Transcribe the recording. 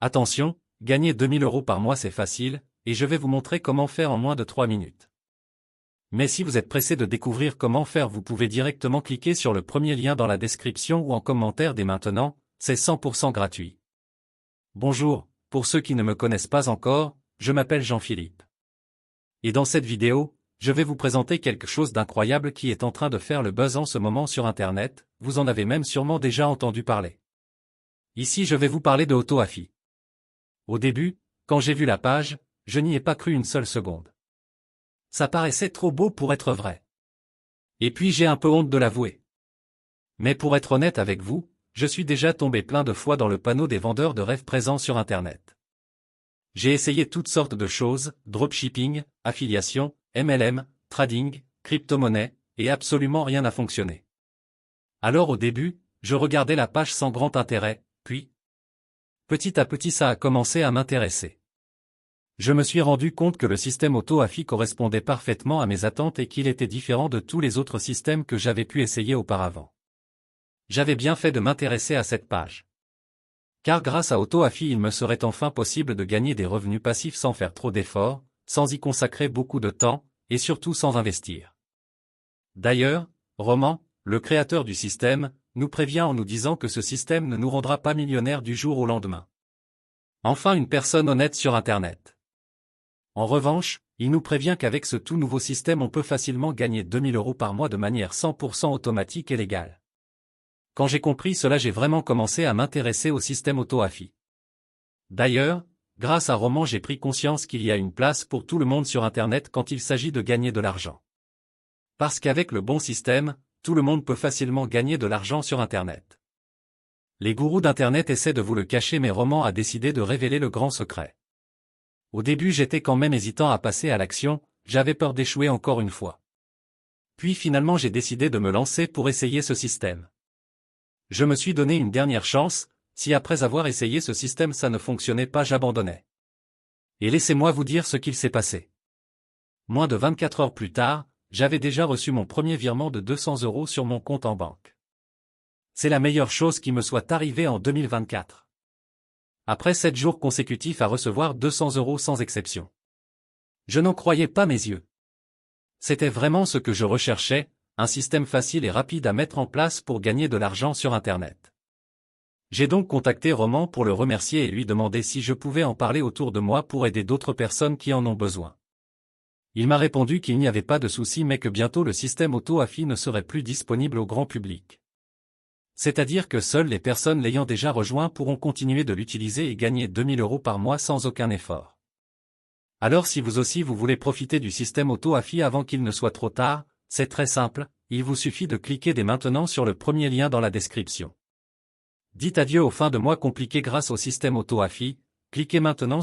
Attention, gagner 2000 € par mois c'est facile, et je vais vous montrer comment faire en moins de 3 minutes. Mais si vous êtes pressé de découvrir comment faire, vous pouvez directement cliquer sur le premier lien dans la description ou en commentaire dès maintenant, c'est 100% gratuit. Bonjour, pour ceux qui ne me connaissent pas encore, je m'appelle Jean-Philippe. Et dans cette vidéo, je vais vous présenter quelque chose d'incroyable qui est en train de faire le buzz en ce moment sur Internet, vous en avez même sûrement déjà entendu parler. Ici je vais vous parler de AutoAfi. Au début, quand j'ai vu la page, je n'y ai pas cru une seule seconde. Ça paraissait trop beau pour être vrai. Et puis j'ai un peu honte de l'avouer. Mais pour être honnête avec vous, je suis déjà tombé plein de fois dans le panneau des vendeurs de rêves présents sur Internet. J'ai essayé toutes sortes de choses, dropshipping, affiliation, MLM, trading, crypto-monnaie, et absolument rien n'a fonctionné. Alors au début, je regardais la page sans grand intérêt, puis, petit à petit ça a commencé à m'intéresser. Je me suis rendu compte que le système AutoAfi correspondait parfaitement à mes attentes et qu'il était différent de tous les autres systèmes que j'avais pu essayer auparavant. J'avais bien fait de m'intéresser à cette page. Car grâce à AutoAfi il me serait enfin possible de gagner des revenus passifs sans faire trop d'efforts, sans y consacrer beaucoup de temps, et surtout sans investir. D'ailleurs, Roman, le créateur du système, nous prévient en nous disant que ce système ne nous rendra pas millionnaires du jour au lendemain. Enfin une personne honnête sur Internet. En revanche, il nous prévient qu'avec ce tout nouveau système on peut facilement gagner 2000 € par mois de manière 100% automatique et légale. Quand j'ai compris cela, j'ai vraiment commencé à m'intéresser au système AutoAfi. D'ailleurs, grâce à Roman j'ai pris conscience qu'il y a une place pour tout le monde sur Internet quand il s'agit de gagner de l'argent. Parce qu'avec le bon système, tout le monde peut facilement gagner de l'argent sur Internet. Les gourous d'Internet essaient de vous le cacher mais Roman a décidé de révéler le grand secret. Au début j'étais quand même hésitant à passer à l'action, j'avais peur d'échouer encore une fois. Puis finalement j'ai décidé de me lancer pour essayer ce système. Je me suis donné une dernière chance, si après avoir essayé ce système ça ne fonctionnait pas j'abandonnais. Et laissez-moi vous dire ce qu'il s'est passé. Moins de 24 heures plus tard, j'avais déjà reçu mon premier virement de 200 € sur mon compte en banque. C'est la meilleure chose qui me soit arrivée en 2024. Après 7 jours consécutifs à recevoir 200 € sans exception. Je n'en croyais pas mes yeux. C'était vraiment ce que je recherchais, un système facile et rapide à mettre en place pour gagner de l'argent sur Internet. J'ai donc contacté Roman pour le remercier et lui demander si je pouvais en parler autour de moi pour aider d'autres personnes qui en ont besoin. Il m'a répondu qu'il n'y avait pas de souci mais que bientôt le système AutoAfi ne serait plus disponible au grand public. C'est-à-dire que seules les personnes l'ayant déjà rejoint pourront continuer de l'utiliser et gagner 2000 € par mois sans aucun effort. Alors si vous aussi vous voulez profiter du système AutoAfi avant qu'il ne soit trop tard, c'est très simple, il vous suffit de cliquer dès maintenant sur le premier lien dans la description. Dites adieu aux fins de mois compliquées grâce au système AutoAfi, cliquez maintenant